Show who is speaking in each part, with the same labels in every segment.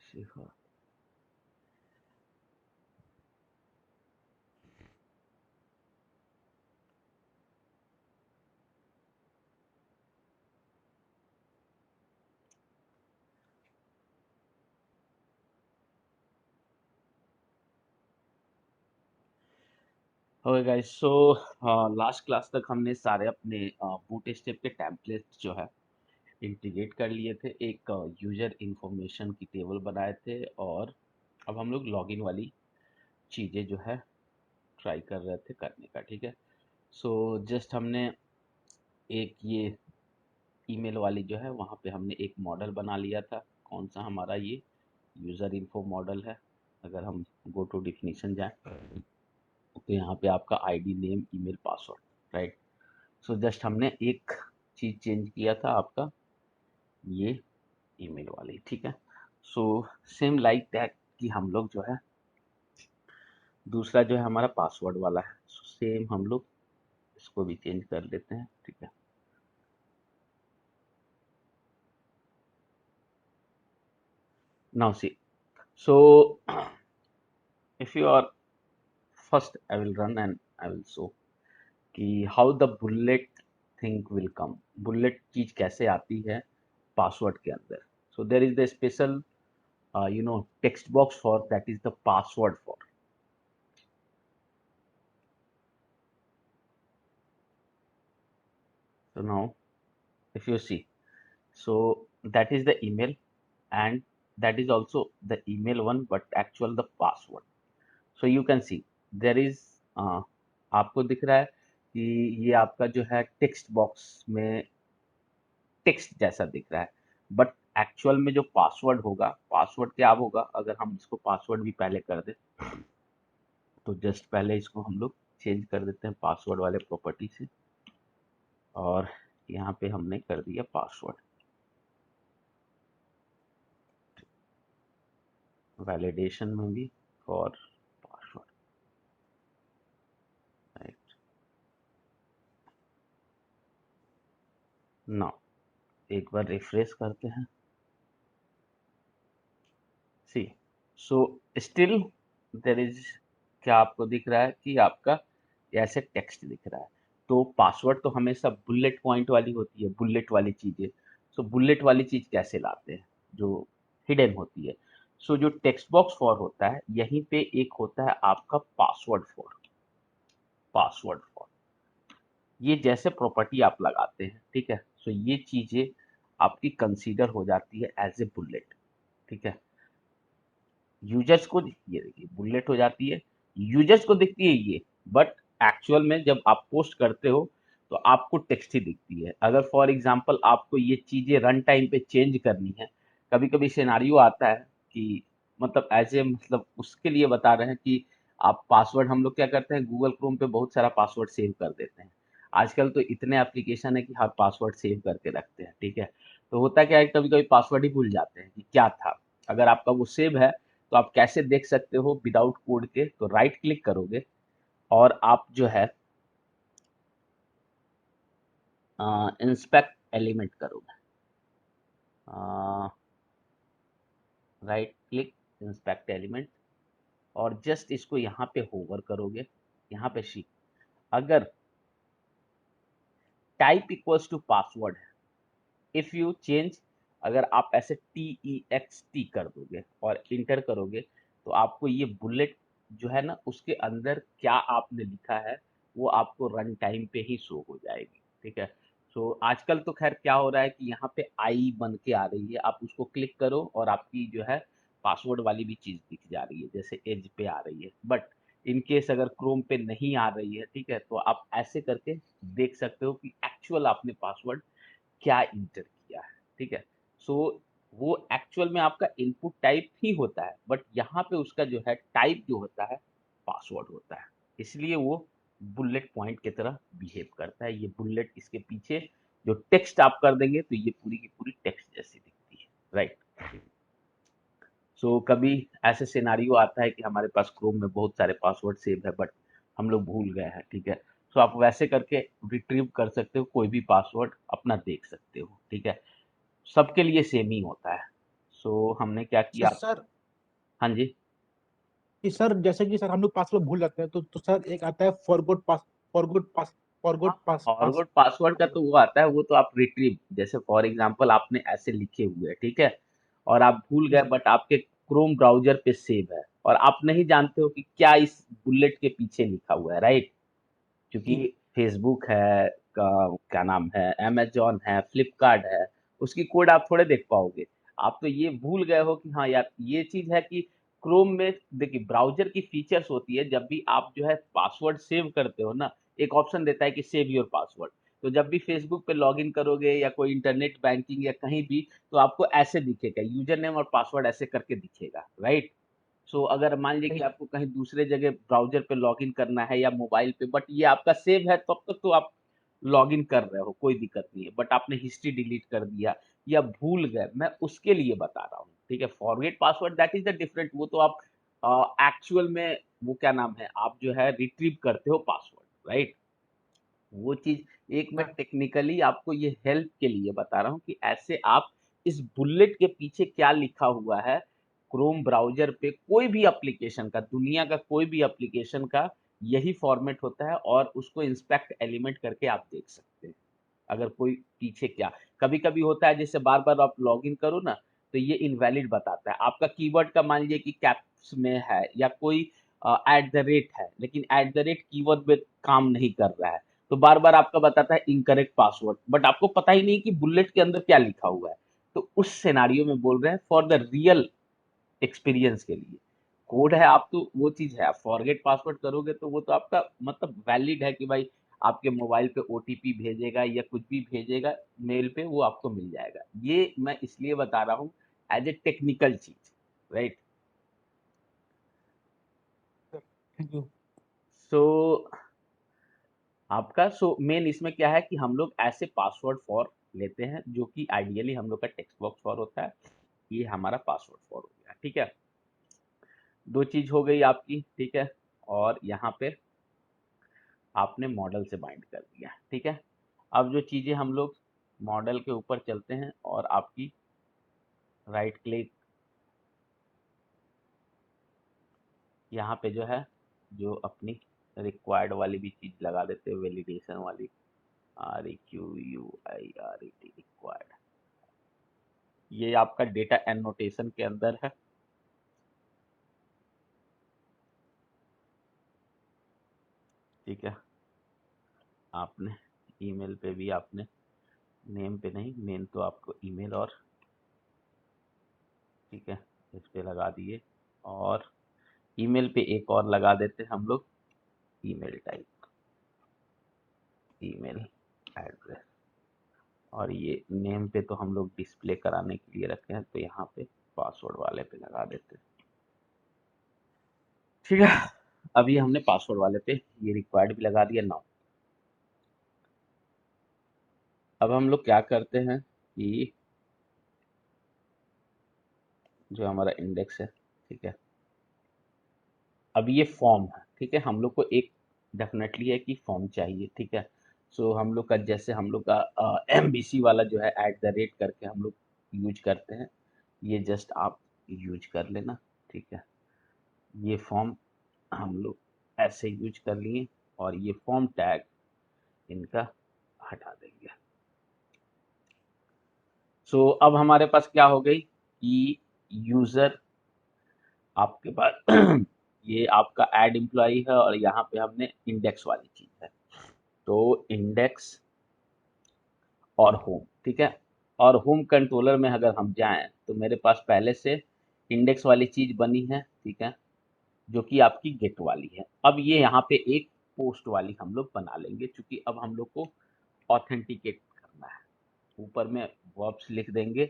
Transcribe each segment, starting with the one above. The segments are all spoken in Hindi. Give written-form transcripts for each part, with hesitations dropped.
Speaker 1: शिखा। Okay guys, so last class तक हमने सारे अपने बूटस्ट्रैप के टेम्पलेट्स जो है इंटीग्रेट कर लिए थे, एक यूजर इंफॉर्मेशन की टेबल बनाए थे, और अब हम लोग लॉगिन वाली चीज़ें जो है ट्राई कर रहे थे करने का। ठीक है, सो जस्ट हमने एक ये ईमेल वाली जो है वहाँ पे हमने एक मॉडल बना लिया था। कौन सा हमारा ये यूज़र इन्फो मॉडल है। अगर हम गो टू डिफिनीशन जाए तो यहाँ पे आपका ID, name, email, password, right. So just हमने एक चीज़ चेंज किया था, आपका ये ईमेल वाली। ठीक है, सो सेम लाइक दैट कि हम लोग जो है दूसरा जो है हमारा पासवर्ड वाला है, सेम हम लोग इसको भी चेंज कर लेते हैं। ठीक है, now see, so if you are first, I will run and I will show कि how the bullet thing will come. Bullet चीज कैसे आती है पासवर्ड के अंदर। So there is the special text box for that is the password for. So now if you see, so that is the email, and that is also the email one, but actual the password. So you can see there is आपको दिख रहा है कि ये आपका जो है टेक्स्ट बॉक्स में टेक्स्ट जैसा दिख रहा है, बट एक्चुअल में जो पासवर्ड होगा, पासवर्ड क्या होगा, अगर हम इसको पासवर्ड भी पहले कर दें तो जस्ट पहले इसको हम लोग चेंज कर देते हैं पासवर्ड वाले प्रॉपर्टी से, और यहाँ पे हमने कर दिया पासवर्ड। वैलिडेशन में भी फॉर पासवर्ड, राइट। नाउ एक बार रिफ्रेश करते हैं। सी, सो स्टिल देर इज, क्या आपको दिख रहा है कि आपका ऐसे टेक्स्ट दिख रहा है। तो पासवर्ड तो हमेशा बुलेट पॉइंट वाली होती है, बुलेट वाली चीजें। सो बुलेट वाली चीज कैसे लाते हैं जो हिडन होती है। सो जो टेक्स्ट बॉक्स फॉर होता है, यहीं पे एक होता है आपका पासवर्ड फॉर। पासवर्ड फॉर ये जैसे प्रॉपर्टी आप लगाते हैं, ठीक है, सो ये चीजें आपकी कंसीडर हो जाती है एज ए बुलेट। ठीक है, यूजर्स को ये देखिए बुलेट हो जाती है, यूजर्स को दिखती है ये, बट एक्चुअल में जब आप पोस्ट करते हो तो आपको टेक्स्ट ही दिखती है। अगर फॉर एग्जांपल आपको ये चीजें रन टाइम पे चेंज करनी है, कभी कभी सिनेरियो आता है कि मतलब एज ए मतलब उसके लिए बता रहे हैं कि आप पासवर्ड, हम लोग क्या करते हैं गूगल क्रोम पे बहुत सारा पासवर्ड सेव कर देते हैं। आजकल तो इतने एप्लीकेशन है कि हर पासवर्ड सेव करके रखते हैं। ठीक है, तो होता क्या है कभी कभी पासवर्ड ही भूल जाते हैं कि क्या था। अगर आपका वो सेव है तो आप कैसे देख सकते हो विदाउट कोड के, तो राइट क्लिक करोगे और आप जो है इंस्पेक्ट एलिमेंट करोगे, राइट क्लिक, इंस्पेक्ट एलिमेंट, और जस्ट इसको यहाँ पे होवर करोगे। यहाँ पे सी, अगर टाइप इक्वल्स टू पासवर्ड है, इफ यू चेंज, अगर आप ऐसे TEXT कर दोगे और इंटर करोगे तो आपको ये बुलेट जो है ना उसके अंदर क्या आपने लिखा है वो आपको रन टाइम पे ही शो हो जाएगी। ठीक है, सो आजकल तो खैर क्या हो रहा है कि यहाँ पे आई बन के आ रही है, आप उसको क्लिक करो और आपकी जो है पासवर्ड वाली भी चीज दिख जा रही है, जैसे एज पे आ रही है। बट इन केस अगर क्रोम पे नहीं आ रही है, ठीक है, तो आप ऐसे करके देख सकते हो कि एक्चुअल आपने पासवर्ड क्या इंटर किया है। ठीक है, सो वो एक्चुअल में आपका इनपुट टाइप ही होता है, बट यहाँ पे उसका जो है टाइप जो होता है पासवर्ड होता है, इसलिए वो बुलेट पॉइंट की तरह बिहेव करता है। ये बुलेट, इसके पीछे जो टेक्स्ट आप कर देंगे तो ये पूरी की पूरी टेक्स्ट जैसी दिखती है, राइट। सो कभी ऐसे सिनारियो आता है कि हमारे पास क्रोम में बहुत सारे पासवर्ड सेव है बट हम लोग भूल गए हैं। ठीक है, सो आप वैसे करके रिट्रीव कर सकते हो, कोई भी पासवर्ड अपना देख सकते हो। ठीक है, सबके लिए सेम ही होता है। सो हमने क्या
Speaker 2: सर
Speaker 1: किया।
Speaker 2: सर
Speaker 1: हाँ जी।
Speaker 2: कि सर जैसे कि सर हम लोग पासवर्ड भूल जाते हैं तो सर एक आता है
Speaker 1: हाँ,
Speaker 2: फॉरगोट पास पास
Speaker 1: फॉरगॉट पासवर्ड का तो
Speaker 2: पासवर्ड।
Speaker 1: वो आता है, वो तो आप रिट्रीव, जैसे फॉर एग्जांपल आपने ऐसे लिखे हुए हैं, ठीक है, और आप भूल
Speaker 2: जी
Speaker 1: गए,
Speaker 2: सर।
Speaker 1: बट आपके क्रोम ब्राउजर पे सेव है और आप नहीं जानते हो कि क्या इस बुलेट के पीछे लिखा हुआ है, राइट। क्योंकि
Speaker 2: जी
Speaker 1: फेसबुक है का क्या नाम है, अमेजॉन है, फ्लिपकार्ट है, उसकी कोड आप थोड़े देख पाओगे। आप तो ये भूल गए हो कि हाँ यार ये चीज है कि क्रोम में देखिए ब्राउजर की फीचर्स होती है, जब भी आप जो है पासवर्ड सेव करते हो ना, एक ऑप्शन देता है कि सेव योर पासवर्ड। तो जब भी फेसबुक पे लॉगिन करोगे या कोई इंटरनेट बैंकिंग या कहीं भी, तो आपको ऐसे दिखेगा, यूजर नेम और पासवर्ड ऐसे करके दिखेगा, राइट। सो अगर मान लीजिए कि
Speaker 2: नहीं।
Speaker 1: आपको कहीं दूसरे जगह ब्राउज़र पे लॉगिन करना है या मोबाइल पे, बट ये आपका सेव है, तब तक तो आप लॉगिन कर रहे हो, कोई दिक्कत नहीं है। बट आपने हिस्ट्री डिलीट कर दिया या भूल गए, मैं उसके लिए बता रहा हूँ, ठीक है? Forget password that is the different, वो तो आप एक्चुअल में वो क्या नाम है, आप जो है रिट्रीव करते हो पासवर्ड, राइट? वो चीज़ एक मैं
Speaker 2: हाँ
Speaker 1: टेक्निकली आपको ये हेल्प के लिए बता रहा हूँ कि ऐसे आप इस बुलेट के पीछे क्या लिखा हुआ है, क्रोम ब्राउज़र पे कोई भी एप्लीकेशन का, दुनिया का कोई भी एप्लीकेशन का यही फॉर्मेट होता है और उसको इंस्पेक्ट एलिमेंट करके आप देख सकते हैं। अगर कोई पीछे क्या, कभी-कभी होता है जैसे बार-बार आप लॉगिन करो ना, तो ये इनवैलिड बताता है। आपका कीवर्ड का मान लीजिए कि कैप्स में है या कोई एट द रेट है, लेकिन एट द रेट कीवर्ड में काम नहीं कर रहा है। तो बार-बार आपका बताता है इनकरेक्ट पासवर्ड, बट आपको पता ही नहीं कि बुलेट के अंदर क्या लिखा हुआ है। तो उस सिनेरियो में बोल रहे हैं फॉर द रियल एक्सपीरियंस के लिए। कोड है आप तो वो चीज़ है, आप फॉरगेट पासवर्ड करोगे तो वो तो आपका मतलब वैलिड है कि भाई आपके मोबाइल पे ओटीपी भेजेगा या कुछ भी भेजेगा मेल पे, वो आपको मिल जाएगा। ये मैं इसलिए बता रहा हूँ एज़ ए टेक्निकल चीज़, right?
Speaker 2: Sir, thank you.
Speaker 1: So आपका मेन इसमें क्या है कि हम लोग ऐसे पासवर्ड फॉर लेते हैं जो कि आइडियली हम लोग का टेक्स्ट बॉक्स फॉर होता है। ये हमारा पासवर्ड फॉर हो गया, ठीक है। दो चीज हो गई आपकी, ठीक है। और यहाँ पे आपने मॉडल से बाइंड कर दिया, ठीक है। अब जो चीजें हम लोग मॉडल के ऊपर चलते हैं और आपकी राइट क्लिक यहाँ पे जो है, जो अपनी रिक्वायर्ड वाली भी चीज लगा देते हैं, वैलिडेशन वाली, REQUIRET रिक्वायर्ड। ये आपका डेटा एनोटेशन के अंदर है, ठीक है। आपने ईमेल पे भी आपने नेम पे नहीं, मेन तो आपको ईमेल और, ठीक है, इस पे लगा दिए। और ईमेल पे एक और लगा देते हैं हम लोग, ईमेल टाइप, ईमेल एड्रेस। और ये नेम पे तो हम लोग डिस्प्ले कराने के लिए रखे हैं, तो यहाँ पे पासवर्ड वाले पे लगा देते हैं, ठीक है। अभी हमने पासवर्ड वाले पे ये रिक्वायर्ड भी लगा दिया नाउ। अब हम लोग क्या करते हैं कि जो हमारा इंडेक्स है, ठीक है, अब ये फॉर्म है, ठीक है। हम लोग को एक डेफिनेटली है कि फॉर्म चाहिए, ठीक है। सो हम लोग का जैसे हम लोग का एमबीसी वाला जो है एट द रेट करके हम लोग यूज करते हैं, ये जस्ट आप यूज कर लेना, ठीक है। ये फॉर्म हम लोग ऐसे यूज कर लिए और ये फॉर्म टैग इनका हटा देंगे। सो अब हमारे पास क्या हो गई कि यूजर आपके पास ये आपका ऐड एम्प्लॉय है और यहाँ पे हमने इंडेक्स वाली चीज है, तो इंडेक्स और होम, ठीक है। और होम कंट्रोलर में अगर हम जाएं तो मेरे पास पहले से इंडेक्स वाली चीज बनी है, ठीक है, जो कि आपकी गेट वाली है। अब ये यहाँ पे एक पोस्ट वाली हम लोग बना लेंगे, क्योंकि अब हम लोग को ऑथेंटिकेट करना है। ऊपर में वर्ब्स लिख देंगे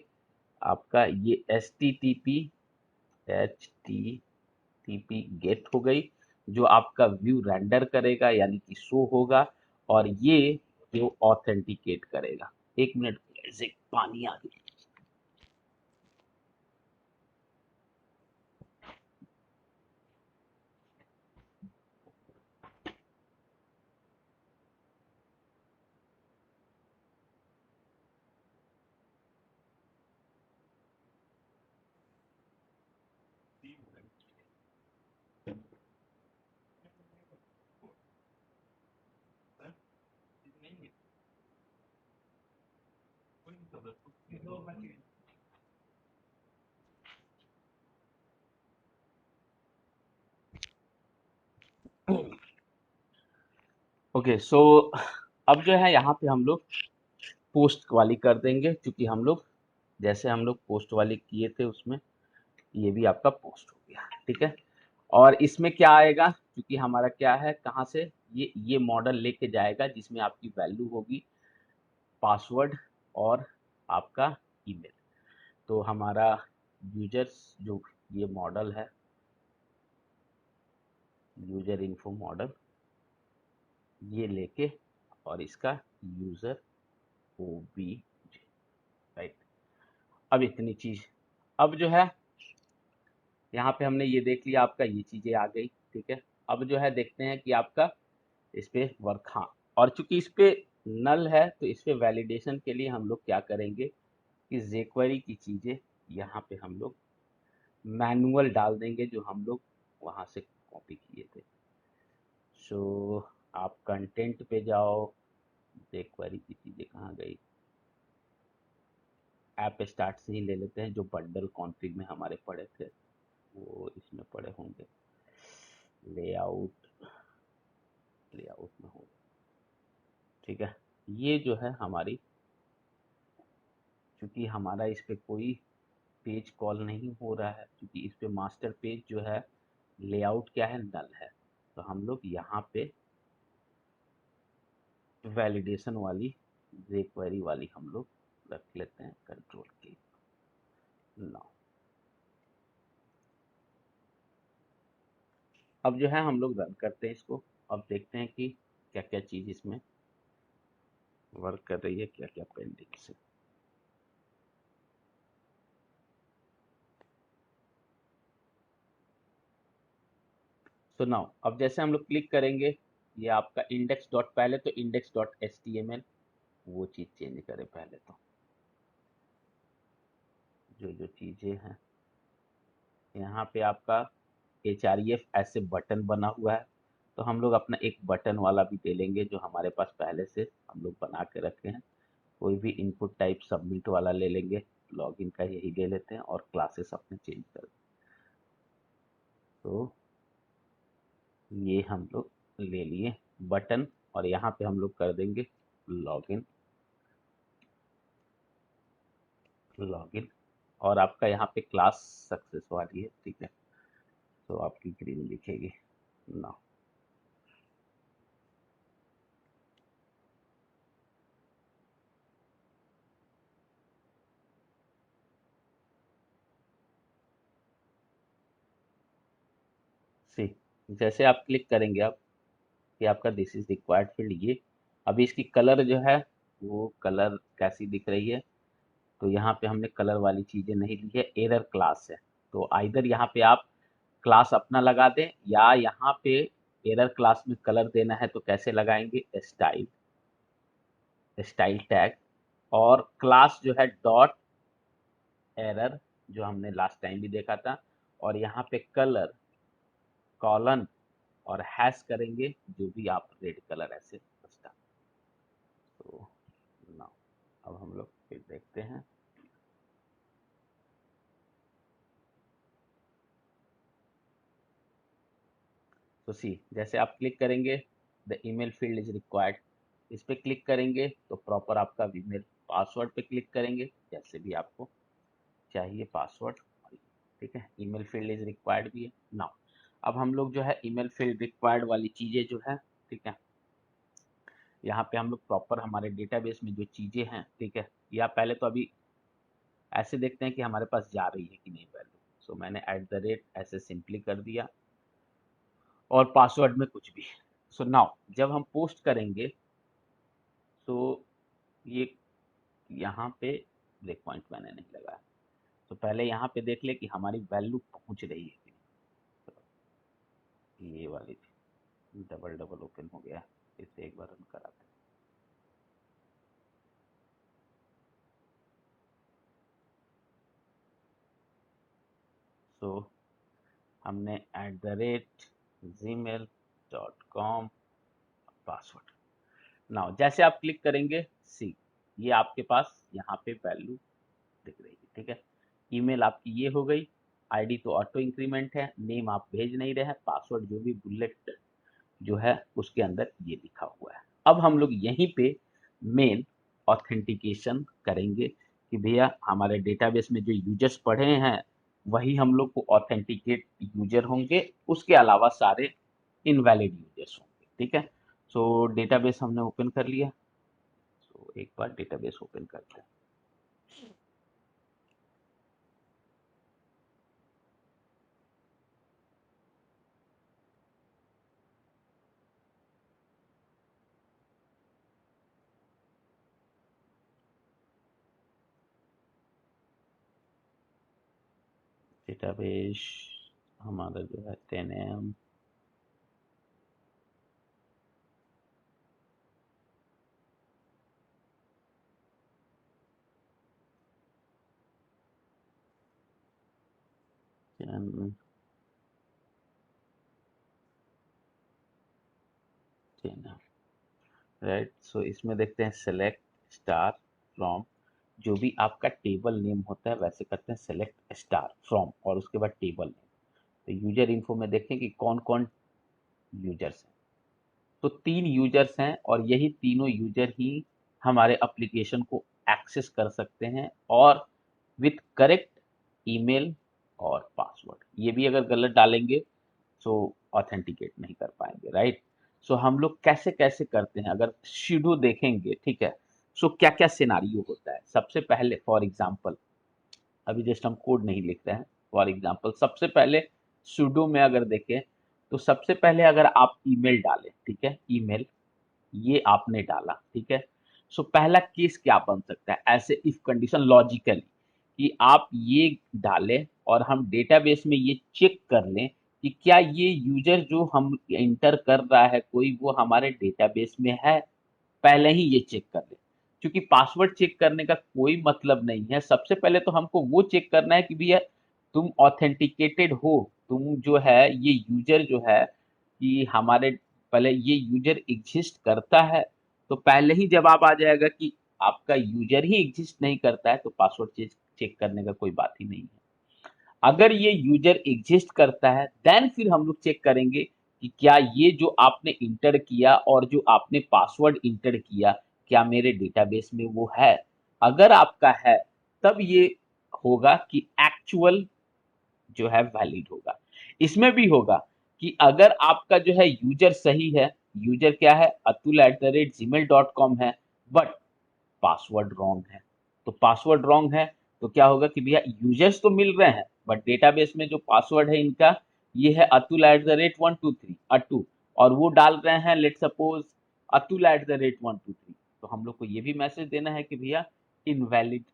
Speaker 1: आपका, ये HTTP गेट हो गई, जो आपका व्यू रेंडर करेगा यानी कि शो होगा, और ये जो ऑथेंटिकेट करेगा। एक मिनट, ऐसे पानी आ गई। ओके, सो अब जो है यहाँ पे हम लोग पोस्ट वाली कर देंगे, क्योंकि हम लोग जैसे हम लोग पोस्ट वाली किए थे उसमें ये भी आपका पोस्ट हो गया, ठीक है। और इसमें क्या आएगा, क्योंकि हमारा क्या है, कहाँ से ये मॉडल लेके जाएगा जिसमें आपकी वैल्यू होगी पासवर्ड और आपका ईमेल। तो हमारा यूजर्स जो ये मॉडल है, यूजर इन्फो मॉडल, ये लेके और इसका यूजर ओबीजे, राइट। अब इतनी चीज, अब जो है यहाँ पे हमने ये देख लिया, आपका ये चीजें आ गई, ठीक है। अब जो है देखते हैं कि आपका इस पे वर्क, हाँ, और चूंकि इस पे नल है तो इस पे वैलिडेशन के लिए हम लोग क्या करेंगे कि jQuery की चीजें यहाँ पे हम लोग मैनुअल डाल देंगे, जो हम लोग वहां से कॉपी किए थे। सो आप कंटेंट पे जाओ, jQuery की चीजें कहाँ गई, ऐप स्टार्ट से ही ले लेते हैं, जो बंडल कॉन्फ़िग में हमारे पड़े थे वो इसमें पड़े होंगे, लेआउट, लेआउट में होगा, ठीक है। ये जो है हमारी, क्योंकि हमारा इस पे कोई पेज कॉल नहीं हो रहा है, क्योंकि इस पे मास्टर पेज जो है लेआउट क्या है, नल है, तो हम लोग यहाँ पे वैलिडेशन वाली jQuery वाली हम लोग रख लेते हैं, कंट्रोल की नाउ। अब जो है हम लोग रन करते हैं इसको, अब देखते हैं कि क्या क्या चीज़ इसमें वर्क कर रही है, क्या क्या पेंडिंग से। सो नाउ अब जैसे हम लोग क्लिक करेंगे, ये आपका इंडेक्स डॉट, पहले तो इंडेक्स डॉट HTML वो चीज़ चेंज करें पहले, तो जो जो चीज़ें हैं यहाँ पे आपका HREF ऐसे बटन बना हुआ है, तो हम लोग अपना एक बटन वाला भी ले लेंगे, जो हमारे पास पहले से हम लोग बना के रखे हैं। कोई भी इनपुट टाइप सबमिट वाला ले लेंगे, लॉगिन का यही ले लेते हैं और क्लासेस अपने चेंज कर, तो ये हम लोग ले लिए बटन, और यहाँ पे हम लोग कर देंगे लॉगिन, लॉगिन, और आपका यहाँ पे क्लास सक्सेस वाली है, ठीक है, तो आपकी ग्रीन दिखेगी ना। सी, जैसे आप क्लिक करेंगे आप कि आपका दिस इज रिक्वायर्ड फील्ड, ये अभी इसकी कलर जो है वो कलर कैसी दिख रही है, तो यहाँ पे हमने कलर वाली चीजें नहीं ली है, एरर क्लास है, तो आइदर यहाँ पे आप क्लास अपना लगा दें, या यहाँ पे एरर क्लास में कलर देना है तो कैसे लगाएंगे, स्टाइल, स्टाइल टैग, और क्लास जो है डॉट एरर, जो हमने लास्ट टाइम भी देखा था, और यहाँ पे कलर कॉलन और हैश करेंगे, जो भी आप रेड कलर ऐसे बचता, तो ना अब हम लोग फिर देखते हैं। तो सी, जैसे आप क्लिक करेंगे the email field is required, इस पे क्लिक करेंगे तो प्रॉपर आपका ईमेल, पासवर्ड पे क्लिक करेंगे जैसे भी आपको चाहिए पासवर्ड, ठीक है। ईमेल फील्ड इज रिक्वायर्ड भी है नाउ। अब हम लोग जो है ईमेल फील्ड रिक्वायर्ड वाली चीजें जो है, ठीक है, यहाँ पे हम लोग प्रॉपर हमारे डेटाबेस में जो चीजें हैं, ठीक है, या पहले तो अभी ऐसे देखते हैं कि हमारे पास जा रही है कि नहीं वैल्यू, सो मैंने @ ऐसे सिंपली कर दिया, और पासवर्ड में कुछ भी। सो नाउ जब हम पोस्ट करेंगे तो ये यहाँ पे ब्रेक पॉइंट मैंने नहीं लगाया, तो पहले यहाँ पे देख ले कि हमारी वैल्यू पहुंच रही है कि नहीं। ये वाली थी, डबल डबल ओपन हो गया, इसे एक बार रन कराते हैं। सो हमने @gmail.com पासवर्ड, नाउ जैसे आप क्लिक करेंगे, सी, ये आपके पास यहाँ पे वैल्यू दिख रही है, ठीक है। ईमेल आपकी ये हो गई, आईडी तो ऑटो इंक्रीमेंट है, नेम आप भेज नहीं रहे हैं, पासवर्ड जो भी बुलेट जो है उसके अंदर ये लिखा हुआ है। अब हम लोग यहीं पे मेन ऑथेंटिकेशन करेंगे कि भैया हमारे डेटाबेस में जो यूजर्स पढ़े हैं वही हम लोग को ऑथेंटिकेट यूजर होंगे, उसके अलावा सारे इनवैलिड यूजर्स होंगे, ठीक है। सो डेटाबेस हमने ओपन कर लिया, तो एक बार डेटाबेस ओपन करते हैं। डेटाबेस हमारा जो है 10am राइट। सो इसमें देखते हैं सेलेक्ट स्टार फ्रॉम, जो भी आपका टेबल नेम होता है वैसे करते हैं सेलेक्ट स्टार फ्रॉम और उसके बाद टेबल नेम। तो यूजर इन्फो में देखें कि कौन कौन यूजर्स हैं। तो 3 यूजर्स हैं और यही तीनों यूजर ही हमारे एप्लीकेशन को एक्सेस कर सकते हैं और विथ करेक्ट ईमेल और पासवर्ड। ये भी अगर गलत डालेंगे सो ऑथेंटिकेट नहीं कर पाएंगे, राइट। सो हम लोग कैसे कैसे करते हैं अगर शुडो देखेंगे, ठीक है। सो क्या क्या सिनारियो होता है। सबसे पहले फॉर एग्जांपल, अभी जस्ट हम कोड नहीं लिख रहे हैं, फॉर एग्जांपल सबसे पहले सुडो में अगर देखें तो सबसे पहले अगर आप ईमेल डालें, ठीक है, ईमेल ये आपने डाला, ठीक है। सो पहला केस क्या बन सकता है ऐसे इफ कंडीशन लॉजिकली कि आप ये डालें और हम डेटाबेस में ये चेक कर लें कि क्या ये यूजर जो हम इंटर कर रहा है कोई वो हमारे डेटाबेस में है, पहले ही ये चेक कर लें। क्योंकि पासवर्ड चेक करने का कोई मतलब नहीं है, सबसे पहले तो हमको वो चेक करना है कि भैया तुम ऑथेंटिकेटेड हो, तुम जो है ये यूजर जो है कि हमारे पहले ये यूजर एग्जिस्ट करता है। तो पहले ही जवाब आ जाएगा कि आपका यूजर ही एग्जिस्ट नहीं करता है तो पासवर्ड चेक चेक करने का कोई बात ही नहीं है। अगर ये यूजर एग्जिस्ट करता है देन फिर हम लोग चेक करेंगे कि क्या ये जो आपने इंटर किया और जो आपने पासवर्ड इंटर किया क्या मेरे डेटाबेस में वो है। अगर आपका है तब ये होगा कि एक्चुअल जो है वैलिड होगा। इसमें भी होगा कि अगर आपका जो है यूजर सही है, यूजर क्या है atul@gmail.com है, बट पासवर्ड रॉन्ग है। तो पासवर्ड रॉन्ग है तो क्या होगा कि भैया यूजर्स तो मिल रहे हैं बट डेटाबेस में जो पासवर्ड है इनका ये है atul@123 अतु, और वो डाल रहे हैं लेट सपोज atul@123। तो हम लोग को ये भी मैसेज देना है कि भैया इनवैलिड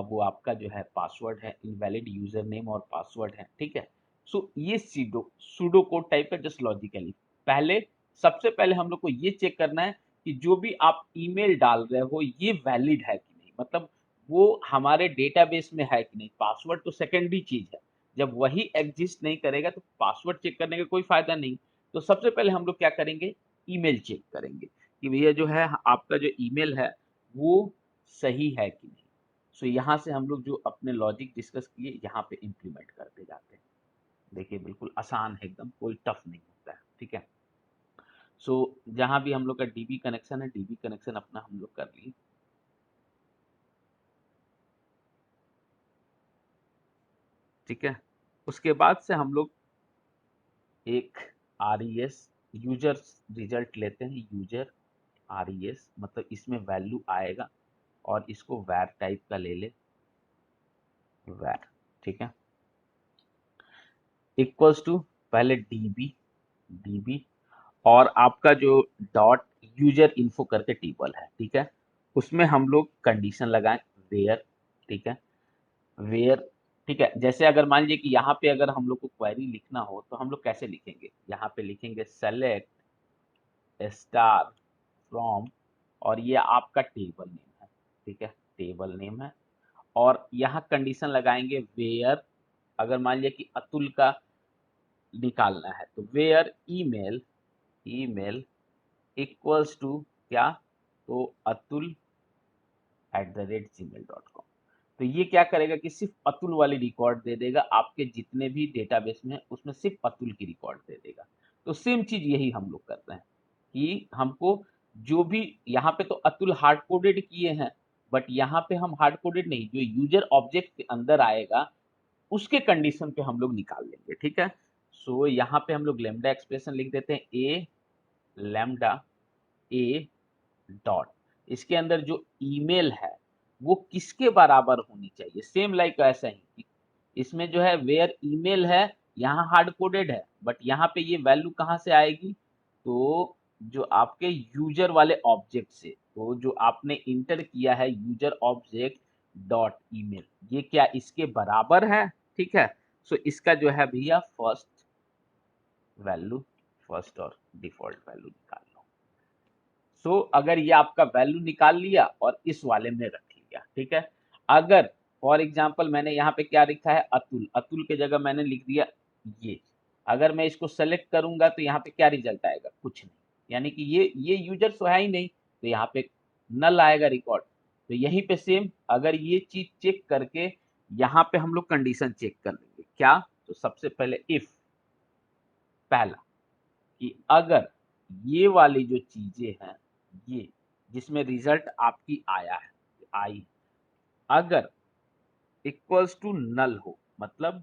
Speaker 1: वो आपका जो है पासवर्ड है, इनवैलिड यूजर नेम और पासवर्ड है, ठीक है। सो ये सूडो कोड टाइप है जस्ट लॉजिकली। पहले सबसे पहले हम लोग को ये चेक करना है कि जो भी आप ईमेल डाल रहे हो ये वैलिड है कि नहीं, मतलब वो हमारे डेटाबेस में है कि नहीं। पासवर्ड तो सेकेंडरी चीज है, जब वही एग्जिस्ट नहीं करेगा तो पासवर्ड चेक करने का कोई फायदा नहीं। तो सबसे पहले हम लोग क्या करेंगे, ईमेल चेक करेंगे कि भैया जो है आपका जो ईमेल है वो सही है कि नहीं। सो यहाँ से हम लोग जो अपने लॉजिक डिस्कस किए यहाँ पे इम्प्लीमेंट करते जाते हैं। देखिए बिल्कुल आसान है एकदम, कोई टफ नहीं होता है, ठीक है। सो जहाँ भी हम लोग का डीबी कनेक्शन है, डीबी कनेक्शन अपना हम लोग कर लिए, ठीक है। उसके बाद से हम लोग एक RES यूजर रिजल्ट लेते हैं, यूजर RES मतलब इसमें वैल्यू आएगा और इसको वैर टाइप का ले ले, वैर, ठीक है, इक्वल्स टू पहले डीबी, डीबी और आपका जो डॉट यूजर इन्फो करके टेबल है, ठीक है, उसमें हम लोग कंडीशन लगाएं वेयर, ठीक है, वेयर, ठीक है। जैसे अगर मान लीजिए कि यहाँ पे अगर हम लोग को क्वेरी लिखना हो तो हम लोग कैसे लिखेंगे, यहाँ पे लिखेंगे सेलेक्ट स्टार फ्रॉम और ये आपका टेबल नेम है, ठीक है, टेबल नेम है। और यहाँ कंडीशन लगाएंगे वेयर, अगर मान लिया कि अतुल का निकालना है तो where email, email equals to क्या, तो अतुल @gmail.com। तो ये क्या करेगा कि सिर्फ अतुल वाली रिकॉर्ड दे देगा, आपके जितने भी डेटाबेस में उसमें सिर्फ अतुल की रिकॉर्ड दे देगा। तो सेम चीज यही हम लोग कर रहे हैं कि हमको जो भी यहाँ पे तो अतुल हार्ड कोडेड किए हैं, बट यहाँ पे हम हार्ड कोडेड नहीं, जो यूजर ऑब्जेक्ट के अंदर आएगा उसके कंडीशन पे हम लोग निकाल लेंगे। ठीक है, सो यहाँ पे हम लोग लैम्डा एक्सप्रेशन लिख देते हैं, ए लैम्डा ए डॉट, इसके अंदर जो ईमेल है वो किसके बराबर होनी चाहिए, सेम लाइक ऐसा ही इसमें जो है वेयर ईमेल है, यहाँ हार्ड कोडेड है, बट यहाँ पे ये वैल्यू कहाँ से आएगी, तो जो आपके यूजर वाले ऑब्जेक्ट से, तो जो आपने इंटर किया है यूजर ऑब्जेक्ट डॉट ईमेल, ये क्या इसके बराबर है। ठीक है, सो इसका जो है भैया फर्स्ट वैल्यू, फर्स्ट और डिफॉल्ट वैल्यू निकाल लो। सो अगर ये आपका वैल्यू निकाल लिया और इस वाले में रख लिया। ठीक है, अगर फॉर एग्जांपल मैंने यहाँ पे क्या लिखा है अतुल, अतुल के जगह मैंने लिख दिया ये, अगर मैं इसको सेलेक्ट करूंगा तो यहाँ पे क्या रिजल्ट आएगा, कुछ नहीं, यानी कि ये यूजर तो है ही नहीं, तो यहाँ पे नल आएगा रिकॉर्ड। तो यहीं पे सेम अगर ये चीज चेक करके यहाँ पे हम लोग कंडीशन चेक कर लेंगे क्या, तो सबसे पहले इफ, पहला कि अगर ये वाली जो चीजें हैं, ये जिसमें रिजल्ट आपकी आया है, आई, अगर इक्वल्स टू नल हो, मतलब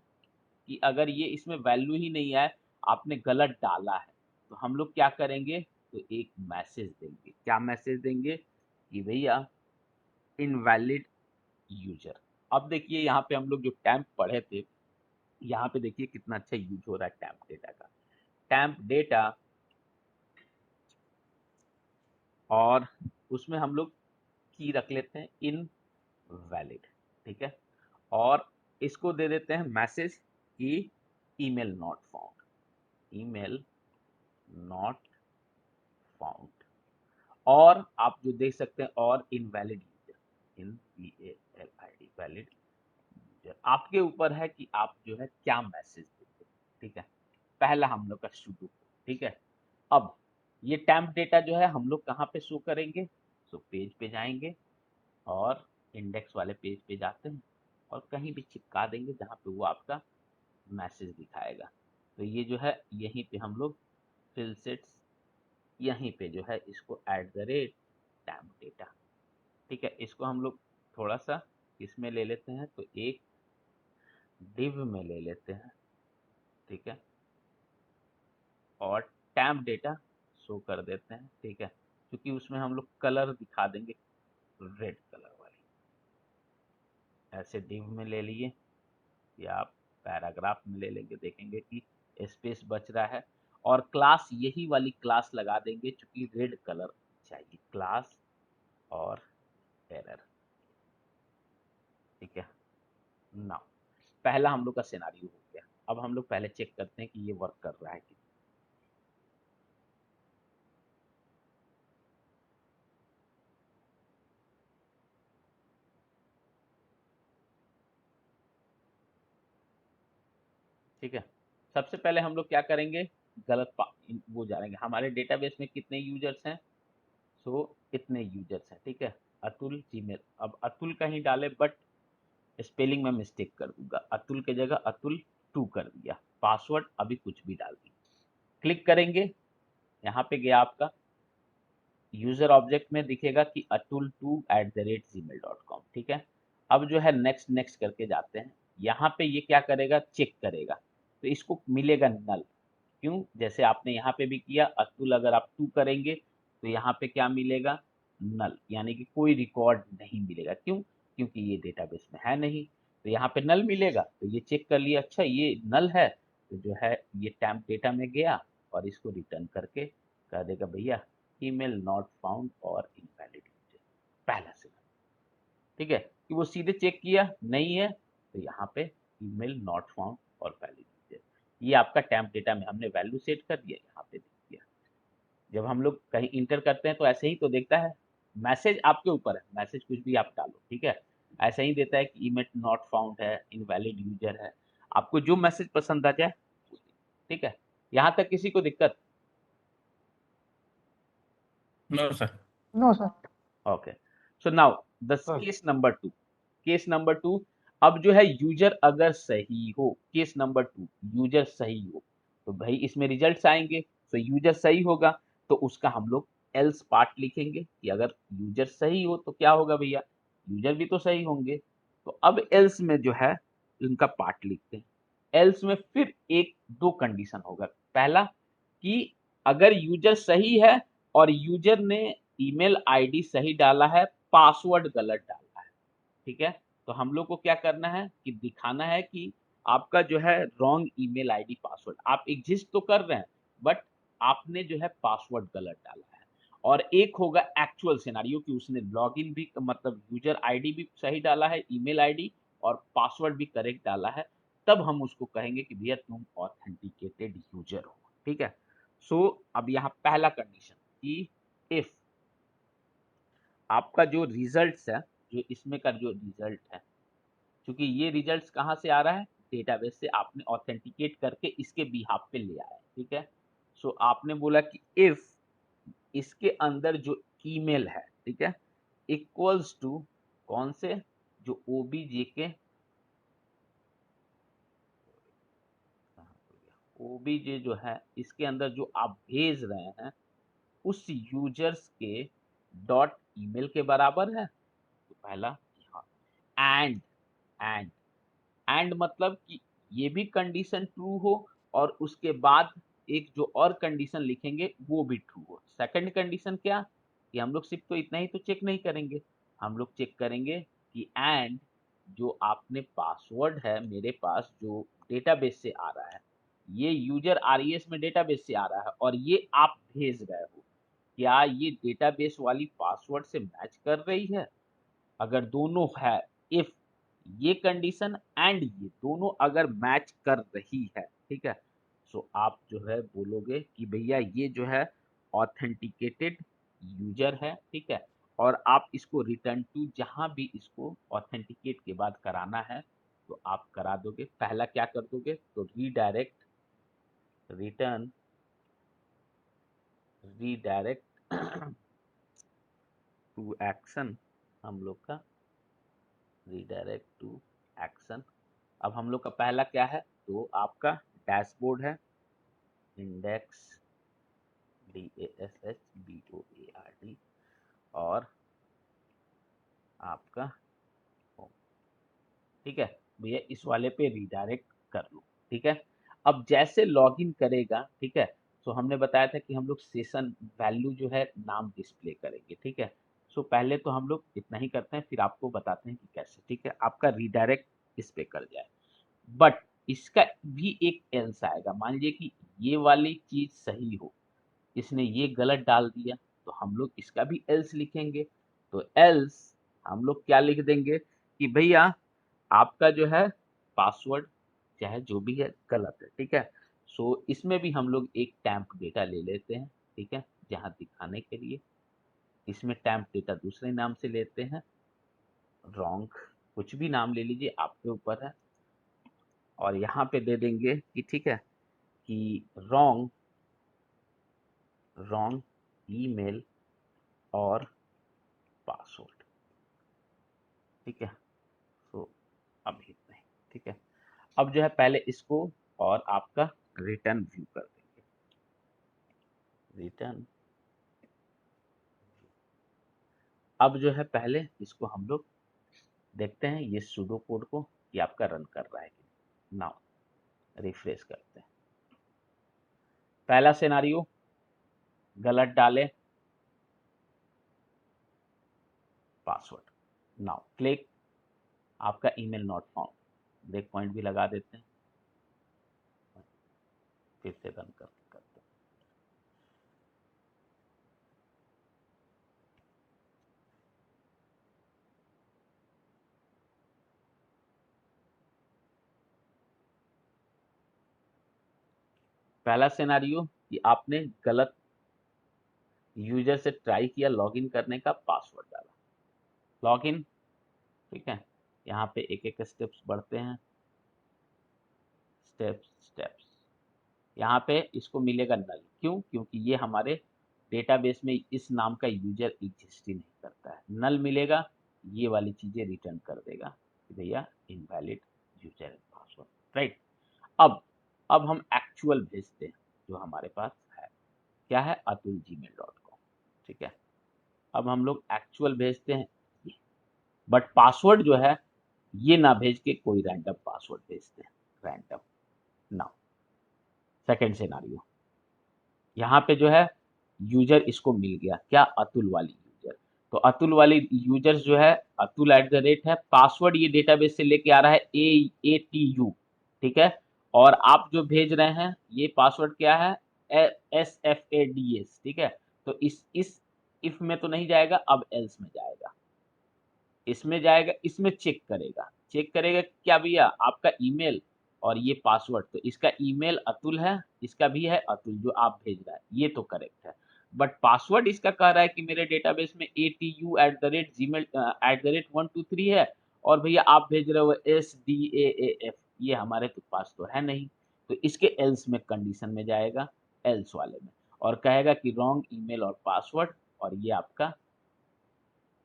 Speaker 1: कि अगर ये इसमें वैल्यू ही नहीं है, आपने गलत डाला है, तो हम लोग क्या करेंगे, तो एक मैसेज देंगे। क्या मैसेज देंगे कि भैया इनवैलिड यूजर। अब देखिए यहाँ पे हम लोग जो टैम्प पढ़े थे, यहाँ पे देखिए कितना अच्छा यूज हो रहा है टैम्प डेटा का। टैम्प डेटा, और उसमें हम लोग की रख लेते हैं इनवैलिड। ठीक है, और इसको दे देते हैं मैसेज कि email not found, email not found. और आप जो देख सकते हैं और इनवैलिड यूजर, इन VALID वैलिड यूजर, आपके ऊपर है कि आप जो है क्या मैसेज देते हैं। ठीक है, पहला हम लोग का सुडो। ठीक है, अब ये टैम्प डेटा जो है हम लोग कहाँ पे शो करेंगे, सो पेज पे जाएंगे और इंडेक्स वाले पेज पे जाते हैं और कहीं भी चिपका देंगे जहाँ पे वो आपका मैसेज दिखाएगा। तो ये जो है यहीं पे हम लोग फिल सेट्स, यहीं पे जो है इसको टैम्प डेटा। ठीक है, इसको हम लोग थोड़ा सा इसमें ले लेते हैं, तो एक डिव में ले लेते हैं। ठीक है, और टैम्प डेटा शो कर देते हैं। ठीक है, क्योंकि उसमें हम लोग कलर दिखा देंगे रेड कलर वाली, ऐसे डिव में ले लिए, या आप पैराग्राफ में ले लेंगे, देखेंगे कि स्पेस बच रहा है, और क्लास यही वाली क्लास लगा देंगे क्योंकि रेड कलर चाहिए, क्लास और एरर। ठीक है, नाउ पहला हम लोग का सिनारियो हो गया। अब हम लोग पहले चेक करते हैं कि ये वर्क कर रहा है कि, ठीक है, सबसे पहले हम लोग क्या करेंगे, वो जानेंगे हमारे डेटाबेस में कितने यूजर्स हैं, सो इतने यूजर्स हैं। ठीक है, अतुल जीमेल, अब अतुल कहीं डाले बट स्पेलिंग में मिस्टेक कर दूंगा, अतुल के जगह अतुल 2 कर दिया, पासवर्ड अभी कुछ भी डाल दिया, क्लिक करेंगे, यहाँ पे गया आपका यूजर ऑब्जेक्ट में दिखेगा कि atul2@gmail.com। ठीक है, अब जो है नेक्स्ट नेक्स्ट करके जाते हैं, यहाँ पे ये क्या करेगा, चेक करेगा, तो इसको मिलेगा नल। क्यों, जैसे आपने यहाँ पे भी किया, अतुल अगर आप 2 करेंगे तो यहाँ पे क्या मिलेगा, नल, यानी कि कोई रिकॉर्ड नहीं मिलेगा। क्यों, क्योंकि ये डेटाबेस में है नहीं, तो यहाँ पे नल मिलेगा। तो ये चेक कर लिया, अच्छा ये नल है, तो जो है ये टैम्प डेटा में गया और इसको रिटर्न करके कह देगा भैया ईमेल नॉट फाउंड और इनवैलिड यूजर, पहला से। ठीक है, कि वो सीधे चेक किया नहीं है, तो यहाँ पे ईमेल नॉट फाउंड और वैलिड यूजर, ये आपका टैम्प डेटा में हमने वैल्यू सेट कर दिया, यहाँ पे दिख दिया। जब हम लोग कहीं इंटर करते हैं तो ऐसे ही तो देखता है, मैसेज आपके ऊपर है, मैसेज कुछ भी आप डालो। ठीक है, ऐसा ही देता है कि ईमेल नॉट फाउंड है, इनवैलिड यूजर है, आपको जो मैसेज पसंद आ जाए। ठीक है, यहाँ तक किसी को दिक्कत,
Speaker 3: no sir.
Speaker 2: No sir.
Speaker 1: Okay, so now दस
Speaker 2: हाँ
Speaker 1: केस नंबर टू, अब जो है यूजर अगर सही हो, केस नंबर टू, यूजर सही हो, तो भाई इसमें रिजल्ट्स आएंगे। तो यूजर सही होगा तो उसका हम लोग एल्स पार्ट लिखेंगे कि अगर यूजर सही हो तो क्या होगा भैया, यूजर भी तो सही होंगे। तो अब एल्स में जो है इनका पार्ट लिखते हैं। एल्स में फिर एक दो कंडीशन होगा। पहला कि अगर यूजर सही है और यूजर ने ईमेल आईडी सही डाला है, पासवर्ड गलत डाला है, ठीक है, तो हम लोग को क्या करना है कि दिखाना है कि आपका जो है रॉन्ग ईमेल आईडी पासवर्ड, आप एग्जिस्ट तो कर रहे हैं बट आपने जो है पासवर्ड गलत डाला है। और एक होगा एक्चुअल सिनेरियो कि उसने लॉगिन भी मतलब यूजर आईडी भी सही डाला है, ईमेल आईडी और पासवर्ड भी करेक्ट डाला है, तब हम उसको कहेंगे कि भैया तुम ऑथेंटिकेटेड यूजर हो, ठीक है। सो अब यहाँ पहला कंडीशन कि इफ आपका जो रिजल्ट्स है, जो इसमें का जो रिजल्ट है, क्योंकि ये रिजल्ट्स कहाँ से आ रहा है, डेटाबेस से आपने ऑथेंटिकेट करके इसके बिहाफ पे ले आया है, ठीक है। सो आपने बोला कि इफ इसके अंदर जो ईमेल है, ठीक है, इक्वल्स टू कौन से, जो ओबीजे के, ओबीजे जो है इसके अंदर जो आप भेज रहे हैं उस यूजर्स के डॉट ईमेल के बराबर है। तो पहला कि हाँ, एंड एंड मतलब कि ये भी कंडीशन ट्रू हो और उसके बाद एक जो और कंडीशन लिखेंगे वो भी ट्रू हो। सेकंड कंडीशन क्या, कि हम लोग सिर्फ तो इतना ही तो चेक नहीं करेंगे, हम लोग चेक करेंगे कि एंड जो आपने पासवर्ड है मेरे पास जो डेटाबेस से आ रहा है, ये यूजर आरईएस में डेटाबेस से आ रहा है और ये आप भेज रहे हो, क्या ये डेटाबेस वाली पासवर्ड से मैच कर रही है। अगर दोनों है, इफ ये कंडीशन एंड ये दोनों अगर मैच कर रही है, ठीक है, सो आप जो है बोलोगे कि भैया ये जो है ऑथेंटिकेटेड यूजर है, ठीक है। और आप इसको रिटर्न टू जहां भी इसको ऑथेंटिकेट के बाद कराना है तो आप करा दोगे। पहला क्या कर दोगे, तो redirect, return, redirect to action, हम लोग का रीडायरेक्ट टू एक्शन। अब हम लोग का पहला क्या है, तो आपका डैशबोर्ड है, इंडेक्स, DASHBOARD, और आपका होम, ठीक है। भैया इस वाले पे रीडायरेक्ट कर लो, ठीक है। अब जैसे लॉगिन करेगा, ठीक है, तो हमने बताया था कि हम लोग सेशन वैल्यू जो है नाम डिस्प्ले करेंगे, ठीक है। सो पहले तो हम लोग इतना ही करते हैं फिर आपको बताते हैं कि कैसे, ठीक है, आपका रीडायरेक्ट इस पे कर जाए। बट इसका भी एक एल्स आएगा, मान लीजिए कि ये वाली चीज सही हो, इसने ये गलत डाल दिया, तो हम लोग इसका भी एल्स लिखेंगे। तो एल्स हम लोग क्या लिख देंगे कि भैया आपका जो है पासवर्ड चाहे जो भी है गलत है, ठीक है। सो इसमें भी हम लोग एक टैंप डेटा ले लेते हैं, ठीक है, जहां दिखाने के लिए इसमें टैंप डेटा दूसरे नाम से लेते हैं, रॉन्ग, कुछ भी नाम ले लीजिए आपके ऊपर है। और यहाँ पे दे देंगे कि ठीक है कि रॉन्ग, रॉन्ग ईमेल और पासवर्ड, ठीक है। तो अब इतना ही, ठीक है। अब जो है पहले इसको और आपका रिटर्न व्यू कर देंगे, रिटर्न। अब जो है पहले इसको हम लोग देखते हैं ये सुडो कोड को कि आपका रन कर रहा है कि नहीं। नाउ रिफ्रेश करते हैं। पहला सिनारियो गलत डाले पासवर्ड, नाउ क्लिक, आपका email not found, break point भी लगा देते हैं, फिर से रन करते हैं। पहला सिनेरियो कि आपने गलत यूजर से ट्राई किया लॉगिन करने का, पासवर्ड डाला, लॉगिन, ठीक है। यहाँ पे एक एक स्टेप्स बढ़ते हैं, स्टेप्स स्टेप्स। यहाँ पे इसको मिलेगा नल, क्यों, क्योंकि ये हमारे डेटाबेस में इस नाम का यूजर एग्जिस्ट ही नहीं करता है, नल मिलेगा। ये वाली चीजें रिटर्न कर देगा कि भैया invalid user and password, right. अब हम एक्चुअल भेजते हैं जो हमारे पास है, क्या है, atul@gmail.com, ठीक है। अब हम लोग एक्चुअल भेजते हैं, बट पासवर्ड जो है ये ना भेज के कोई रैंडम पासवर्ड भेजते हैं, रैंडम। नाउ सेकंड सिनारियो, यहाँ पे जो है यूजर इसको मिल गया, क्या, अतुल वाली यूजर। तो अतुल वाली यूजर्स जो है atul@ है, पासवर्ड ये डेटाबेस से लेके आ रहा है AATU, ठीक है। और आप जो भेज रहे हैं ये पासवर्ड क्या है, SFADS, ठीक है। तो इस इफ में तो नहीं जाएगा, अब एल्स में जाएगा, इसमें जाएगा, इसमें चेक करेगा क्या भैया, आपका ईमेल और ये पासवर्ड, तो इसका ईमेल अतुल है, इसका भी है अतुल जो आप भेज रहा है, ये तो करेक्ट है। बट पासवर्ड इसका कह रहा है कि मेरे डेटाबेस में atu@gmail@123 है, और भैया आप भेज रहे हो SDAAF, ये हमारे तो पास तो है नहीं। तो इसके एल्स में कंडीशन में जाएगा, एल्स वाले में, और कहेगा कि रॉन्ग ईमेल और पासवर्ड, और ये आपका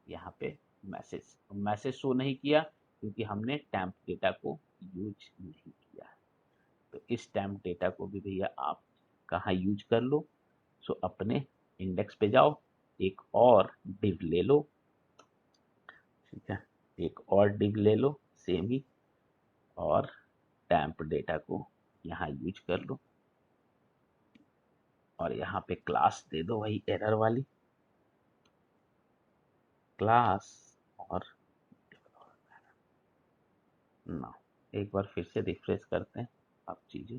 Speaker 1: यहाँ पे मैसेज शो नहीं किया क्योंकि हमने टैम्प डेटा को यूज नहीं किया है। तो इस टैम्प डेटा को भी भैया आप कहाँ यूज कर लो, सो अपने इंडेक्स पे जाओ, एक और डिव ले लो, ठीक है, एक और डिव ले लो सेम ही, और टैम्प डेटा को यहाँ यूज कर लो, और यहाँ पे क्लास दे दो वही एरर वाली क्लास, और ना एक बार फिर से रिफ्रेश करते हैं आप चीजें,